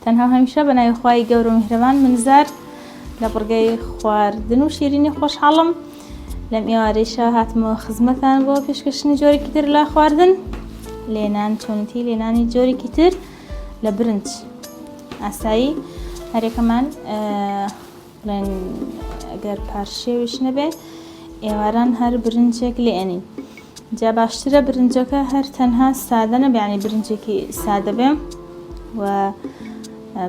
تەنها هەمیشە بەناوی خوای گەورە و میهرەبان من زار لە بڕگەی خواردن و شیرینی خۆشحاڵم. لەم ئێوارەیشە هاتمەوە خزمەتان بۆ پێشکەشتنی جۆرێکی تر لە خواردن، لێنان چۆنتی لێنانی جۆرێکی تر لە برنج ئاسایی. هەرێکەمان بڵێن ئەگەر پارشێویش نەبێ ئێواران هەر برنجێک لێنین. جا باشترە برنجەکە هەر تەنها سادە نەبێ، یعنی برنجێکی سادە بێ و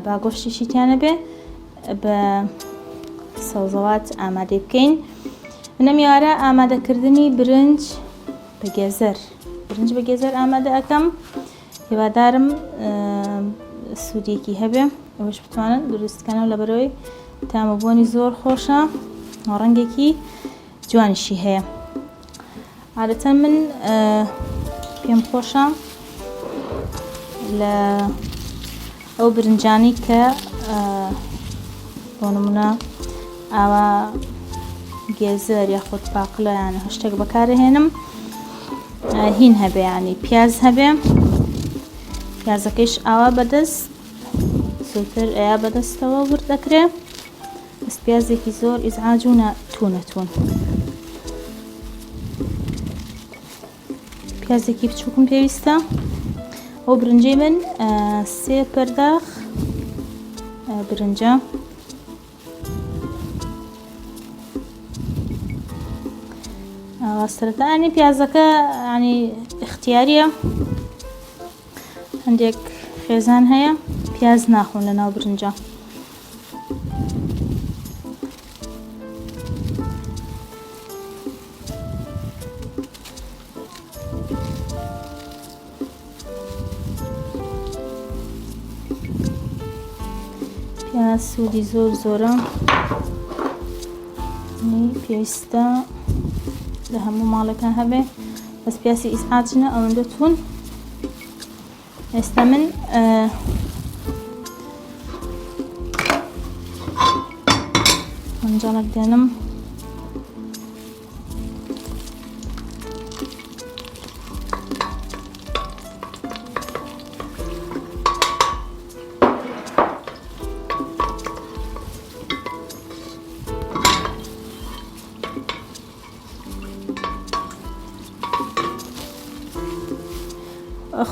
باگۆشتیشی تیانە بێ، بە سەوزەوات ئامادەی بکەین. منەم ئێوارە ئامادەکردنی برنج بە گێزەر ئامادە ئەەکەم. هیوادارم سوودێکی هەبێ ئەوش بتوانن دروستکەنەوە لەبەرەوەی تامەبوونی زۆر خۆشە، ڕەنگێکی جوانیشی هەیە. عادەتەن من پێم خۆشە لە ئەو برنجانی کە بۆ نمونە ئاوا گێزەر یاخود پاقلە یانە هەشتێک بەکارهێنم، هین هەبێ، ینی پیاز هەبێ، پیازەکەیش ئاوا بەدەست زۆرتر ئەیا بەدەستەوە ورد دەکرێ، بەس پیازێکی زۆر ئیزعاج و نەتوون. پیازێکی بچووکم پێویستە. ئەو برنجەی من 3 پەرداخ برنجە سەرەتا ینی پیازەکە ینی اختیاریە، هەندێک خێزان هەیە پیاز ناخۆن لە ناو برنجە. پیاز سوودی زۆرە، پێویستە لە هەموو ماڵەکان هەبێ، بەس پیاسی ئیزعاجنە ئەوەندە توون. ئێستا من منجەڵک دێنم،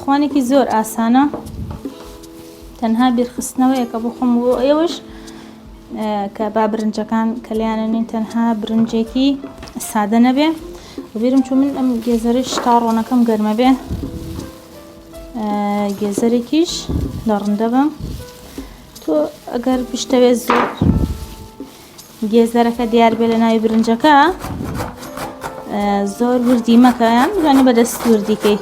خوانێکی زۆر ئاسانە، تەنها بیرخستنەوەیەکە بۆ خۆم بۆ ئێوەش کە با برنجەکان کە لێیانێنین تەنها برنجێکی سادە نەبێ. بیرم چوو من ئەم گێزەرش تا ڕۆنەکەم گەرمە بێ، گێزەرێکیش لە ڕندە بە. تۆ ئەگەر پشتەوێت زۆر گێزەرەکە دیار بێ لە ناوی برنجەکە زۆر وردی مەکە، یان بزانێ بەدەست وردیکەی.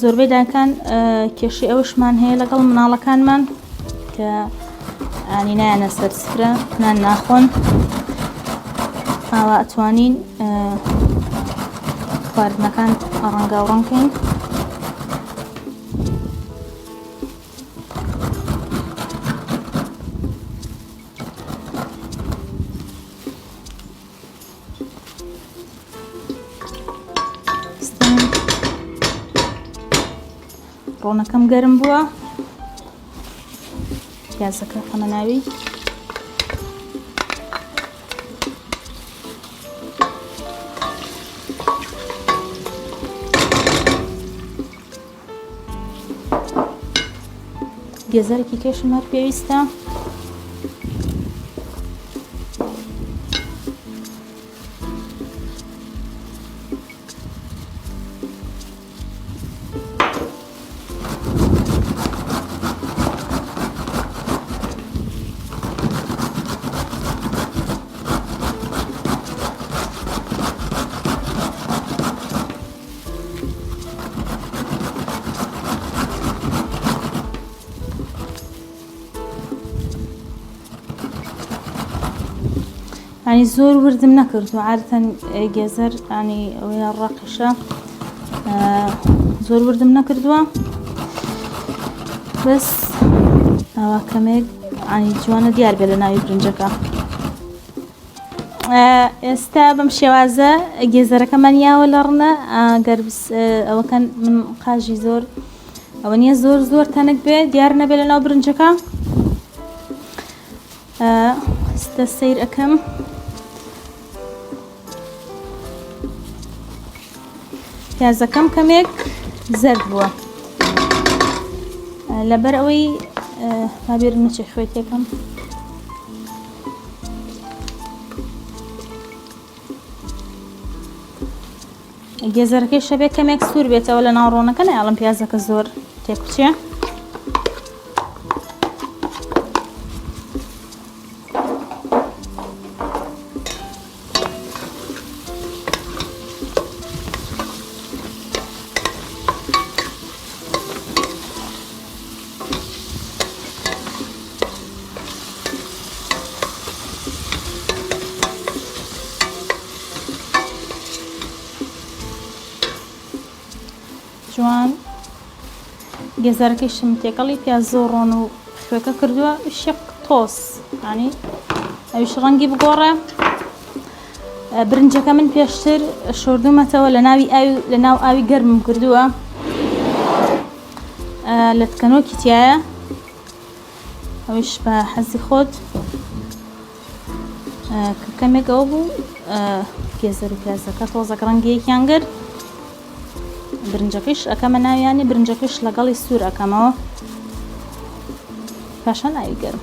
زۆربەی داکان کێشەی ئەوشمان هەیە لەگەڵ مناڵەکانمان کە ئانی نایەنە سەر سفرە، نان ناخۆن، ئاوا ئەتوانین خواردنەکان ڕەنگاوڕەنگ بکەین. ڕۆنەکەم گەرم بووە، پیازەکە خەمە ناوی، گێزەرێکی کێشم هەر پێویستە. ینی زۆر وردم نەکردووە، عادەتەن گێزەر ینی ئەوەیە ڕەقیشە، زۆر وردم نەکردووە، بەس ئەوە کەمێک ئانی جوانە دیار بێ لە ناوی برنجەکە. ئێستا بەم شێوازە گێزەرەکەمان یاوە لە ڕنە گەر ئەوەکەن من قاژی زۆر ئەوە نییە زۆر تەنک بێ دیار نەبێ لە ناو برنجەکە. ئێستا سەیر ئەەکەم پیازەکەم کەمێک زەرد بووە لەبەر ئەوەی هابێر نەچێ خوێ تێکەم. گێزەرەکەی شەبێ کەمێک سوور بێتەوە لە ناوڕۆنەکە نەیاڵم پیازەکە زۆر تێکوچێ. جوان گێزەرەکەی شم تێکەڵی پیاز زۆر ڕۆن و خوێکە کردووە شێق تۆس ینی ئەویش ڕەنگی بگۆڕێ. برنجەکە من پێشتر شۆردومەتەوە لە ناو ئاوی گەرمم کردووە لە تکەنۆکی تایە ئەویش بە حەزی خۆت کە کەمێک ئەوە بوو گێزەر و پیازەکە تۆزەکە ڕەنگیەکیان گرت. برنجەکەیش ئەەکەمە ناویانی برنجەکەش لەگەڵی سوور ئەەکەمەوە پاشان ئاوی گەرم.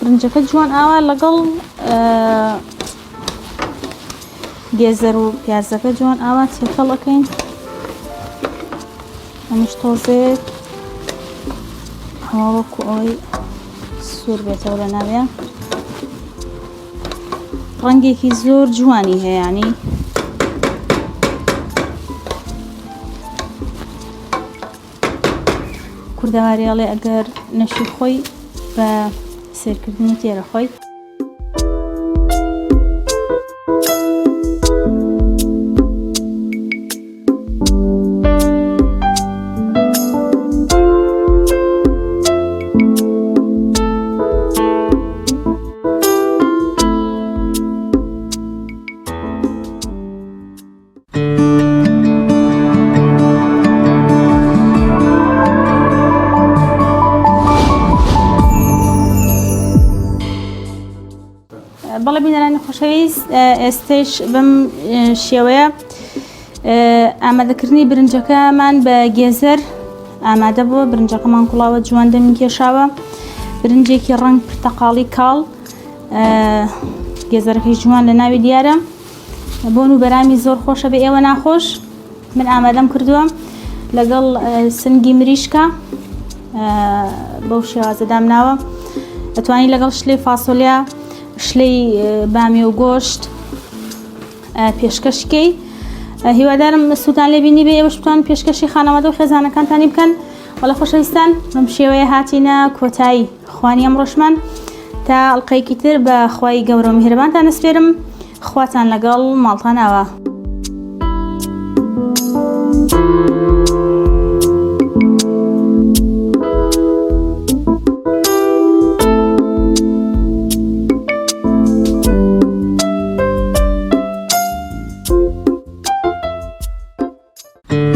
برنجەکە جوان ئاوا لەگەڵ گێزەر و پیازەکە جوان ئاوا تێکەڵ ئەەکەین ئەمیش تۆزێت هەوا وەکو ئەوەی سوور بێتەوە لە ناوێ. ڕەنگێکی زۆر جوانی هەیە ینی کوردەواریاڵێ ئەگەر نەشی خۆی بە سێرکردنی تێرە خۆی. بەڵێ بینەرانی خۆشەویست ئێستش بەم شێوەیە ئامادەکردنی برنجەکەمان بە گێزەر ئامادە بووە. برنجەکەمان کوڵاوە جوان دەمی کێشاوە برنجێکی ڕەنگ پرتەقاڵی کاڵ گێزەرەکەی جوان لە ناوی دیارە بۆن و بەرامی زۆر خۆشە بە ئێوە ناخۆش. من ئامادەم کردووە لەگەڵ سنگی مریشکە بەو شێوازە دامناوە. ئەتوانی لەگەڵ شلەی فاسۆلیا شلەی بامیە و گۆشت پێشکەشکەی. هیوادارم سووتان لێ بینی بێ ئێوەش بتوان پێشکەشی خانەوادە و خێزانەکانتانی بکەن. وەڵە خۆشەویستان بەم شێوەیە هاتینە کۆتایی خوانی ئەم ڕۆژمان تا ئەڵقەیەکی تر بە خوای گەورە و میهرەبانتان ئەسپێرم. خواتان لەگەڵ ماڵتانەوە.